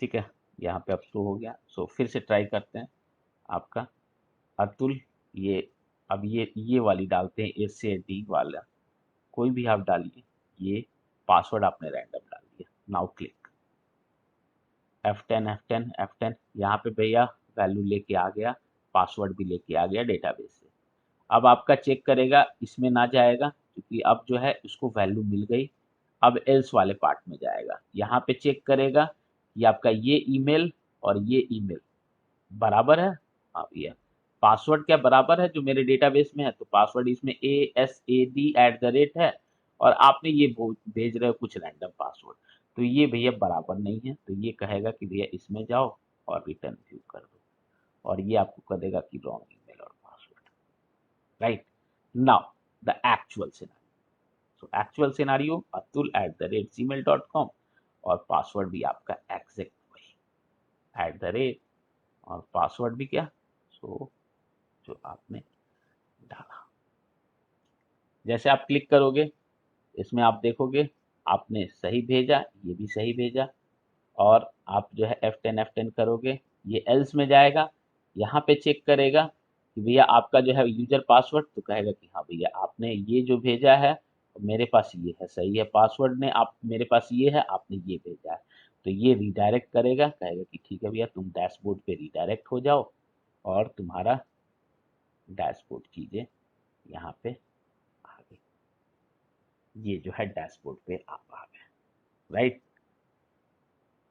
Speaker 1: ठीक है, यहाँ पे अब शो हो गया। सो फिर से ट्राई करते हैं आपका अतुल, ये अब ये वाली डालते हैं, SAD वाला, कोई भी आप डालिए, ये पासवर्ड आपने रैंडम डाल दिया। नाउ क्लिक F10 यहाँ पे भैया वैल्यू लेके आ गया, पासवर्ड भी लेके आ गया डेटाबेस से। अब आपका चेक करेगा, इसमें ना जाएगा क्योंकि अब जो है उसको वैल्यू मिल गई। अब एल्स वाले पार्ट में जाएगा, यहाँ पे चेक करेगा कि आपका ये ईमेल और ये ईमेल बराबर है। हाँ भैया, पासवर्ड क्या बराबर है जो मेरे डेटाबेस में है, तो पासवर्ड इसमें ASAD@ है, और आपने ये भेज रहे हो कुछ रैंडम पासवर्ड, तो ये भैया बराबर नहीं है। तो ये कहेगा कि भैया इसमें जाओ और रिटर्न व्यू कर दो, और ये आपको कर देगा कि रॉन्ग ईमेल और password, right. Now the actual scenario, so actual scenario atul@gmail.com, और पासवर्ड भी आपका एग्जैक्ट वही @ और पासवर्ड भी क्या, सो जो आपने डाला। जैसे आप क्लिक करोगे इसमें आप देखोगे आपने सही भेजा, ये भी सही भेजा, और आप जो है F10 करोगे, ये एल्स में जाएगा, यहाँ पे चेक करेगा कि भैया आपका जो है यूजर पासवर्ड, तो कहेगा कि हाँ भैया आपने ये जो भेजा है मेरे पास ये है, सही है, पासवर्ड ने आप मेरे पास ये है, आपने ये भेजा है, तो ये रिडायरेक्ट करेगा, कहेगा कि ठीक है भैया तुम डैशबोर्ड पे रिडायरेक्ट हो जाओ, और तुम्हारा डैशबोर्ड चीजें यहाँ पे आ गई, ये जो है डैशबोर्ड पे आप आ गए, राइट।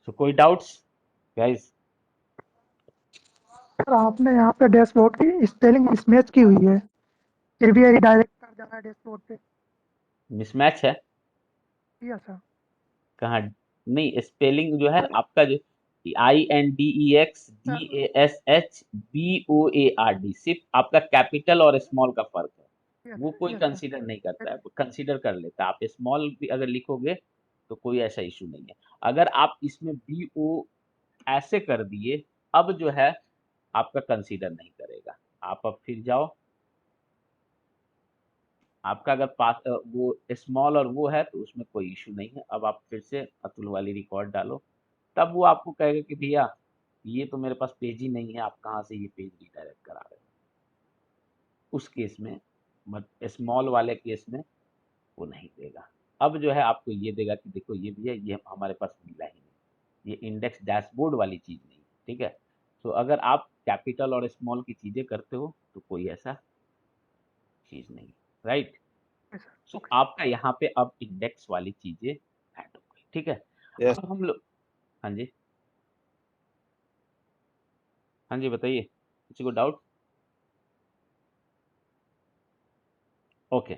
Speaker 1: सो कोई डाउट्स गाइस?
Speaker 3: सर आपने यहाँ पे डैशबोर्ड की स्पेलिंग मिसमैच की हुई है, फिर भी ये डायरेक्ट कर जाना है डैशबोर्ड पे।
Speaker 1: मिसमैच है
Speaker 3: यस सर।
Speaker 1: कहाँ? नहीं, स्पेलिंग जो है आपका जो INDEXDASHBOARD, सिर्फ आपका कैपिटल और स्मॉल का फर्क है,
Speaker 3: यस
Speaker 1: वो कोई
Speaker 3: यस सर।
Speaker 1: कंसीडर नहीं करता है, कंसीडर कर लेता है, आप स्मॉल भी अगर लिखोगे तो कोई ऐसा इशू नहीं है। अगर आप इसमें BO ऐसे कर दिए, अब जो है आपका कंसीडर नहीं करेगा। आप अब फिर जाओ, आपका अगर पास वो स्मॉल और वो है तो उसमें कोई इशू नहीं है। अब आप फिर से अतुल वाली रिकॉर्ड डालो, तब वो आपको कहेगा कि भैया ये तो मेरे पास पेज ही नहीं है, आप कहाँ से ये पेज रिडायरेक्ट करा रहे हो। उस केस में मत, स्मॉल वाले केस में वो नहीं देगा। अब जो है आपको ये देगा कि देखो ये भैया ये हमारे पास मिला ही नहीं, ये इंडेक्स डैशबोर्ड वाली चीज नहीं है, ठीक है। तो अगर आप कैपिटल और स्मॉल की चीजें करते हो तो कोई ऐसा चीज नहीं, right.
Speaker 3: Yes sir.
Speaker 1: So
Speaker 3: okay.
Speaker 1: आपका यहाँ पे अब इंडेक्स वाली चीजें ऐड हो गई, ठीक है।
Speaker 4: यस।
Speaker 1: अब हम लोग, हाँ जी, हाँ जी बताइए, किसी को डाउट? ओके,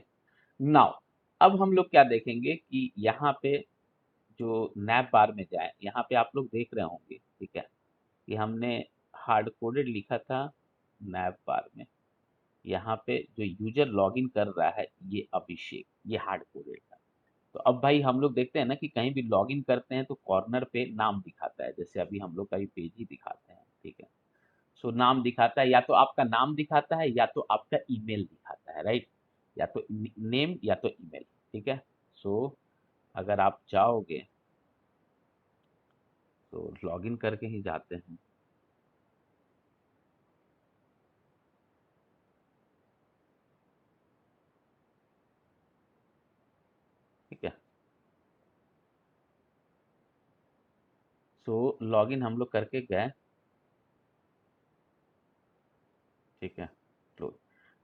Speaker 1: नाउ अब हम लोग क्या देखेंगे कि यहाँ पे जो नैप बार में जाए, यहाँ पे आप लोग देख रहे होंगे, ठीक है, कि हमने हार्ड कोडेड लिखा था नैप बार में। यहाँ पे जो यूजर लॉगिन कर रहा है ये अभिषेक, ये हार्ड कोडेड था। तो अब भाई हम लोग देखते हैं ना कि कहीं भी लॉगिन करते हैं तो कॉर्नर पे नाम दिखाता है, जैसे अभी हम लोग का ये पेज ही दिखाते हैं, ठीक है। सो नाम दिखाता है, या तो आपका नाम दिखाता है या तो आपका ईमेल दिखाता है, राइट, या तो नेम या तो ईमेल, ठीक है। सो अगर आप जाओगे तो लॉगिन करके ही जाते हैं, ठीक है। सो लॉगिन हम लोग करके गए, ठीक है। तो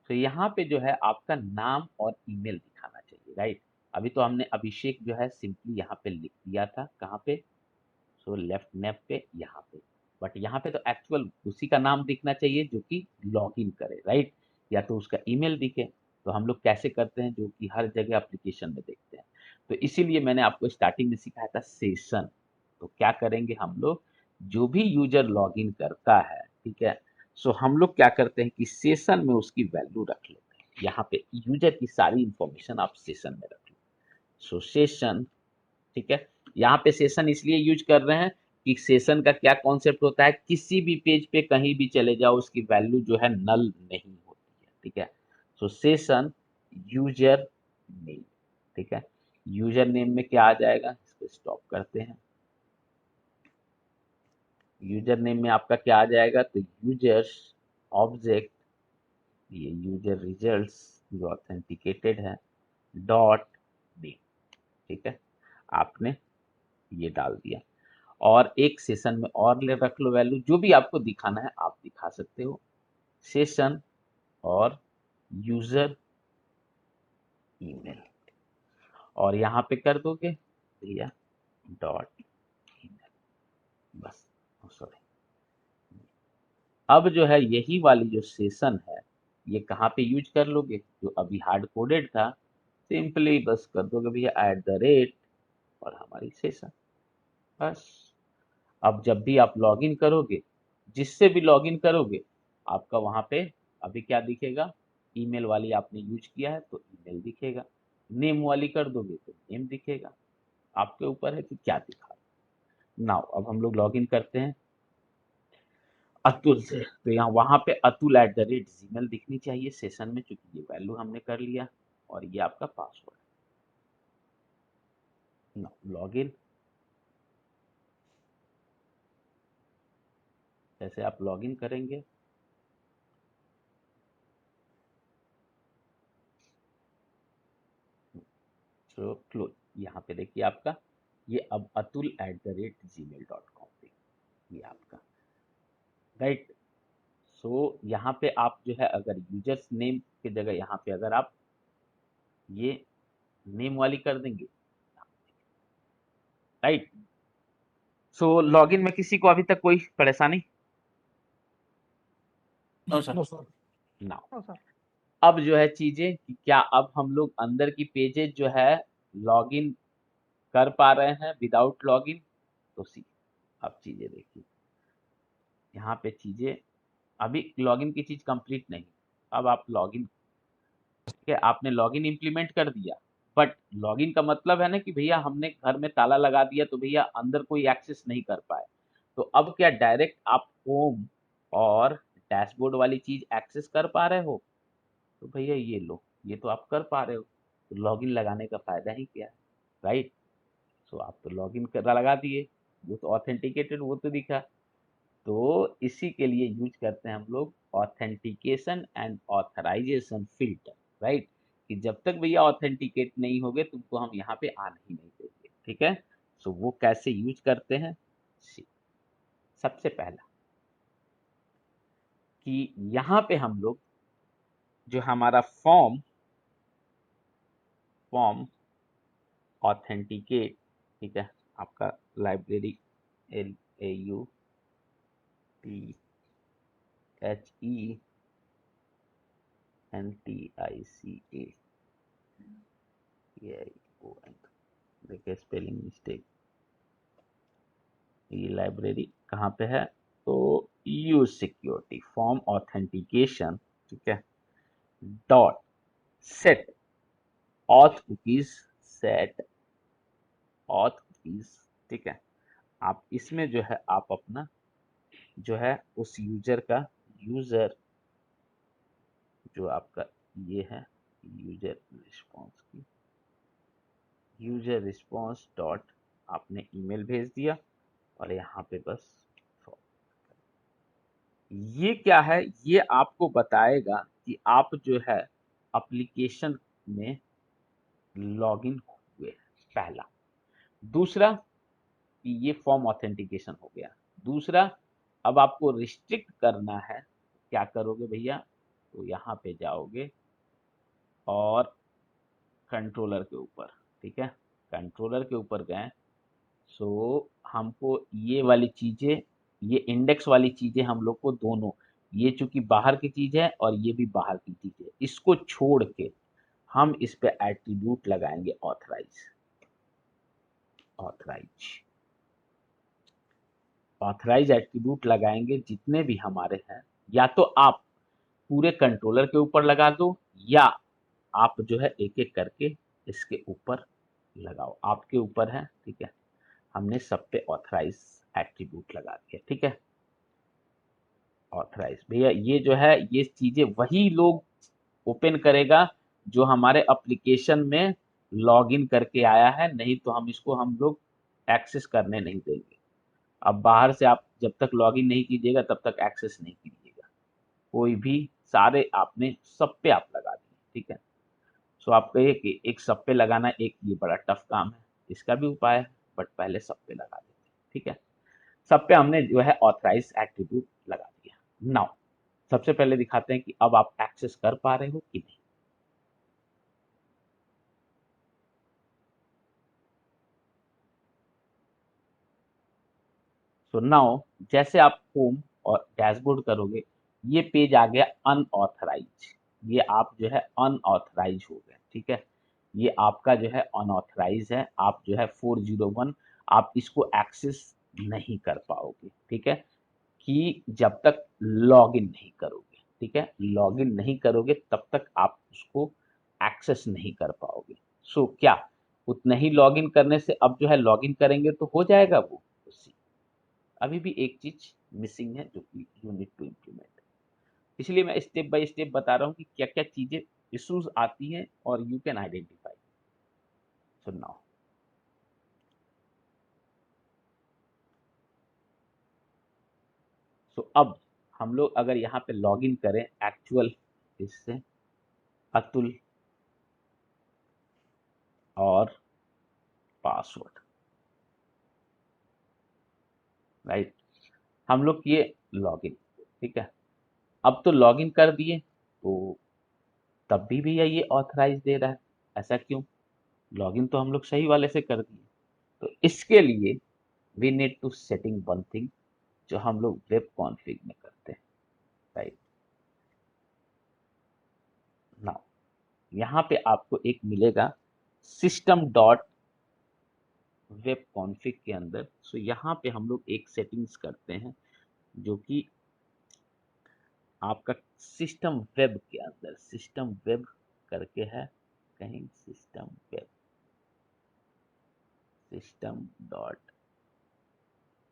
Speaker 1: यहाँ पे जो है आपका नाम और ईमेल दिखाना चाहिए, राइट। अभी तो हमने अभिषेक जो है सिंपली यहाँ पे लिख दिया था, कहाँ पे, सो लेफ्ट नेप पे यहाँ पे। बट यहाँ पे तो एक्चुअल उसी का नाम दिखना चाहिए जो कि लॉगिन करे, राइट, या तो उसका ईमेल दिखे। तो हम लोग कैसे करते हैं, जो कि हर जगह एप्लीकेशन में देखते हैं। तो इसीलिए मैंने आपको स्टार्टिंग में सिखाया था सेशन। तो क्या करेंगे हम लोग, जो भी यूजर लॉगिन करता है, ठीक है, सो हम लोग क्या करते हैं कि सेशन में उसकी वैल्यू रख लेते हैं। यहाँ पे यूजर की सारी इंफॉर्मेशन आप सेशन में रख लो। सो सेशन, ठीक है। यहाँ पे सेशन इसलिए यूज कर रहे हैं कि सेशन का क्या कॉन्सेप्ट होता है, किसी भी पेज पे कहीं भी चले जाओ उसकी वैल्यू जो है नल नहीं होती है, ठीक है। सो सेशन यूजर नेम, ठीक है। यूजर नेम में क्या आ जाएगा, इसको स्टॉप करते हैं। यूजर नेम में आपका क्या आ जाएगा, तो यूजर्स ऑब्जेक्ट, ये यूजर रिजल्ट्स जो ऑथेंटिकेटेड है, डॉट नेम, ठीक है। आपने ये डाल दिया, और एक सेशन में और ले रख लो वैल्यू, जो भी आपको दिखाना है आप दिखा सकते हो। सेशन और यूजर ईमेल, और यहाँ पे कर दोगे भैया डॉट ईमेल, बस। सॉरी, अब जो है यही वाली जो सेशन है ये कहाँ पे यूज कर लोगे, जो अभी हार्ड कोडेड था, सिंपली बस कर दोगे भैया @ और हमारी सेशन, बस। अब जब भी आप लॉगिन करोगे, जिससे भी लॉगिन करोगे, आपका वहां पे अभी क्या दिखेगा, ईमेल वाली आपने यूज किया है तो ईमेल दिखेगा, नेम वाली कर दोगे तो नेम दिखेगा। आपके ऊपर है कि क्या दिखा। नाउ अब हम लोग लॉगिन करते हैं अतुल से, तो यहाँ वहां पे अतुल @gmail दिखनी चाहिए सेशन में, चूंकि ये वैल्यू हमने कर लिया, और ये आपका पासवर्ड। नाउ लॉगिन, जैसे आप लॉगिन करेंगे, तो क्लोज, यहाँ पे देखिए आपका ये अब अतुल @gmail.com पे, ये आपका, राइट। सो यहाँ पे आप जो है अगर यूजर्स नेम की जगह यहाँ पे अगर आप ये नेम वाली कर देंगे, राइट। सो लॉगिन में किसी को अभी तक कोई परेशानी
Speaker 2: नो सर।
Speaker 1: ना।
Speaker 3: हाँ सर।
Speaker 1: अब जो है चीजें कि क्या अब हम लोग अंदर की पेजेस जो है लॉगिन कर पा रहे हैं विदाउट लॉगिन, तो सी, अब चीजें देखिए, यहाँ पे चीजें अभी लॉगिन की चीज कंप्लीट नहीं। अब आप लॉगिन के आपने लॉगिन इंप्लीमेंट कर दिया, बट लॉगिन का मतलब है ना कि भैया हमने घर में ताला लगा दिया तो भैया अंदर कोई एक्सेस नहीं कर पाए। तो अब क्या डायरेक्ट आप होम और डैशबोर्ड वाली चीज एक्सेस कर पा रहे हो, तो भैया ये लो, ये तो आप कर पा रहे हो, तो लॉगिन लगाने का फायदा ही क्या है, राइट। सो आप तो लॉगिन कर लगा दिए, वो तो ऑथेंटिकेटेड, वो तो दिखा। तो इसी के लिए यूज करते हैं हम लोग authentication and authorization filter, right, कि जब तक भैया ऑथेंटिकेट नहीं होगे तुमको हम यहाँ पे आने ही नहीं देंगे, ठीक है। सो वो कैसे यूज करते हैं, सबसे पहला कि यहाँ पे हम लोग जो हमारा फॉर्म फॉर्म ऑथेंटिकेट, ठीक है, आपका लाइब्रेरी LAUTHENTICA, देखिए स्पेलिंग मिस्टेक, ये लाइब्रेरी कहाँ पे है, तो यूज सिक्योरिटी फॉर्म ऑथेंटिकेशन, ठीक है, dot set auth cookies, set auth cookies, ठीक है। आप इसमें जो है आप अपना जो है उस यूजर का, यूजर जो आपका ये है यूजर रिस्पॉन्स की, यूजर रिस्पॉन्स डॉट आपने ईमेल भेज दिया और यहाँ पे बस ये क्या है, ये आपको बताएगा कि आप जो है एप्लीकेशन में लॉगिन हुए, पहला। दूसरा कि ये फॉर्म ऑथेंटिकेशन हो गया। दूसरा, अब आपको रिस्ट्रिक्ट करना है, क्या करोगे भैया, तो यहाँ पे जाओगे और कंट्रोलर के ऊपर, ठीक है, कंट्रोलर के ऊपर गए, सो हमको ये वाली चीजें, ये इंडेक्स वाली चीजें हम लोग को दोनों, ये चूंकि बाहर की चीज है और ये भी बाहर की चीज है, इसको छोड़ के हम इस पे एट्रीब्यूट लगाएंगे ऑथराइज, ऑथराइज, ऑथराइज एट्रीब्यूट लगाएंगे जितने भी हमारे हैं, या तो आप पूरे कंट्रोलर के ऊपर लगा दो या आप जो है एक एक करके इसके ऊपर लगाओ, आपके ऊपर है, ठीक है। हमने सब पे ऑथराइज एट्रीब्यूट लगा दिया, ठीक है। ऑथराइज भैया ये जो है ये चीजें वही लोग ओपन करेगा जो हमारे एप्लीकेशन में लॉगिन करके आया है, नहीं तो हम लोग एक्सेस करने नहीं देंगे। अब बाहर से आप जब तक लॉगिन नहीं कीजिएगा तब तक एक्सेस नहीं कीजिएगा, कोई भी, सारे आपने सब पे आप लगा दिए, ठीक है। सो आप कहिए कि एक सब पे लगाना एक ये बड़ा टफ काम है, इसका भी उपाय है, बट पहले सब पे लगा देते हैं, ठीक है। सब पे हमने जो है ऑथराइज एट्रीब्यूट लगा दिया। नाउ सबसे पहले दिखाते हैं कि अब आप एक्सेस कर पा रहे हो कि नहीं। सो नाउ जैसे आप होम और डैशबोर्ड करोगे, ये पेज आ गया अनऑथराइज, ये आप जो है अनऑथराइज हो गए, ठीक है। ये आपका जो है अनऑथराइज है, आप जो है 401 आप इसको एक्सेस नहीं कर पाओगे, ठीक है, कि जब तक लॉगिन नहीं करोगे, ठीक है, लॉगिन नहीं करोगे तब तक आप उसको एक्सेस नहीं कर पाओगे। सो क्या उतना ही लॉगिन करने से अब जो है लॉगिन करेंगे तो हो जाएगा वो, अभी भी एक चीज मिसिंग है जो कि यू नीड टू इम्प्लीमेंट, इसलिए मैं स्टेप बाय स्टेप बता रहा हूँ कि क्या क्या चीजें इश्यूज आती हैं और you can identify. So now so अब हम लोग अगर यहाँ पे लॉगिन करें एक्चुअल इससे, अतुल और पासवर्ड, राइट, हम लोग किए लॉगिन, ठीक है। अब तो लॉगिन कर दिए तो तब भी भैया ये ऑथराइज दे रहा है, ऐसा क्यों, लॉगिन तो हम लोग सही वाले से कर दिए। तो इसके लिए we need to setting one thing जो हम लोग वेब कॉन्फ़िग में करते हैं, राइट। नाउ यहाँ पे आपको एक मिलेगा सिस्टम डॉट वेब कॉन्फ़िग के अंदर, सो यहाँ पे हम लोग एक सेटिंग्स करते हैं जो कि आपका सिस्टम वेब के अंदर, सिस्टम वेब करके है कहीं, सिस्टम वेब, सिस्टम डॉट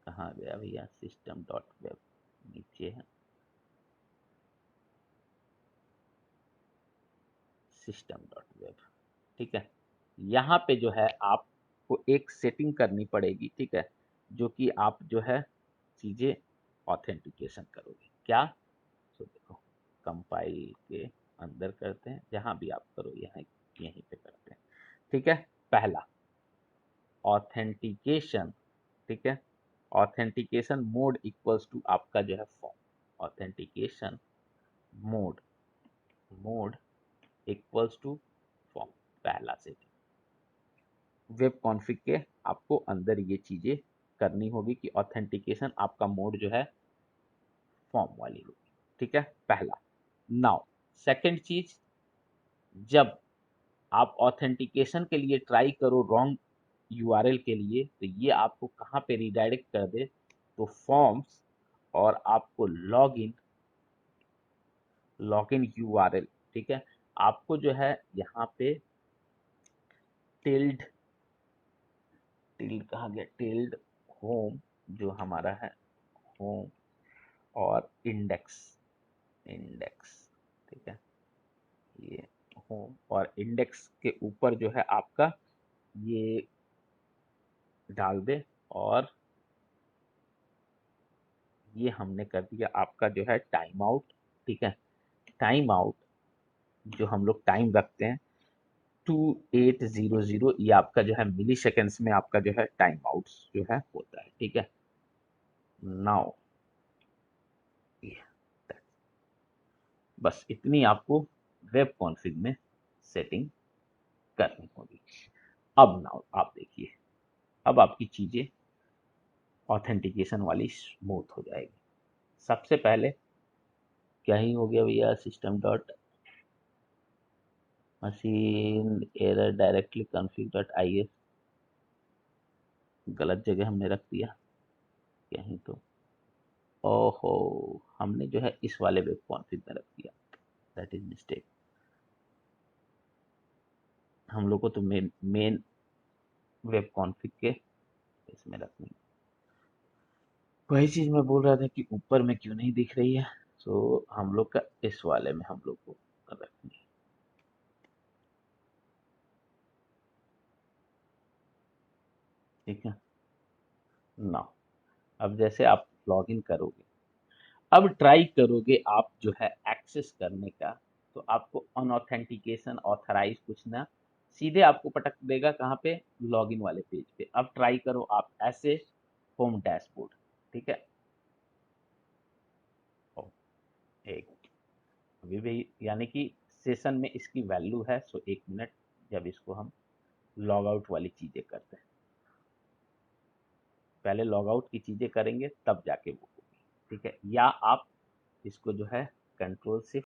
Speaker 1: कहाँ गया भैया, सिस्टम डॉट वेब नीचे है, सिस्टम डॉट वेब, ठीक है। यहाँ पे जो है आपको एक सेटिंग करनी पड़ेगी, ठीक है, जो कि आप जो है चीजें ऑथेंटिकेशन करोगे, क्या, तो देखो कंपाइल के अंदर करते हैं, जहां भी आप करो यहाँ यहीं पे करते हैं, ठीक है। पहला ऑथेंटिकेशन, ठीक है, ऑथेंटिकेशन मोड इक्वल्स टू आपका जो है form, authentication mode, mode equals to form, पहला सेटिंग। वेब कॉन्फ़िग के आपको अंदर ये चीजें करनी होगी कि ऑथेंटिकेशन आपका मोड जो है फॉर्म वाली होगी, ठीक है, पहला। नाउ सेकंड चीज, जब आप ऑथेंटिकेशन के लिए ट्राई करो रॉन्ग यूआरएल के लिए, तो ये आपको कहाँ पे रिडायरेक्ट कर दे, तो फॉर्म्स और आपको लॉगिन यूआरएल, ठीक है। आपको जो है यहाँ पे टिल्ड कहा गया, टिल्ड होम जो हमारा है, होम और इंडेक्स, ठीक है, ये होम और इंडेक्स के ऊपर जो है आपका ये डाल दे, और ये हमने कर दिया आपका जो है टाइम आउट, ठीक है। टाइम आउट जो हम लोग टाइम रखते हैं 2800, ये आपका जो है मिली सेकेंड्स में आपका जो है टाइम आउट जो है होता है, ठीक है। नाउ बस इतनी आपको वेब कॉन्फ़िग में सेटिंग करनी होगी। अब नाउ आप देखिए, अब आपकी चीज़ें ऑथेंटिकेशन वाली स्मूथ हो जाएगी। सबसे पहले क्या ही हो गया भैया, system dot machine error directly config dot IS, गलत जगह हमने रख दिया कहीं तो, ओहो हमने जो है इस वाले वेब कॉन्फ़िग में रख दिया, दैट इज मिस्टेक। हम लोग को तो मेन वेब कॉन्फ़िग के इसमें रखनी, वही चीज़ मैं बोल रहा था कि ऊपर में क्यों नहीं दिख रही है, तो हम लोग का इस वाले में हम लोग को रखनी है, ठीक है ना। अब जैसे आप लॉगिन करोगे, अब ट्राई करोगे आप जो है एक्सेस करने का, तो आपको अनऑथेंटिकेशन ऑथराइज कुछ ना, सीधे आपको पटक देगा कहाँ पे, लॉगिन वाले पेज पे। अब ट्राई करो आप ऐसे, होम डैशबोर्ड, ठीक है। ओ, एक अभी भी यानी कि सेशन में इसकी वैल्यू है, सो 1 मिनट, जब इसको हम लॉग आउट वाली चीजें करते हैं, पहले लॉग आउट की चीजें करेंगे तब जाके वो होगी, ठीक है। या आप इसको जो है कंट्रोल से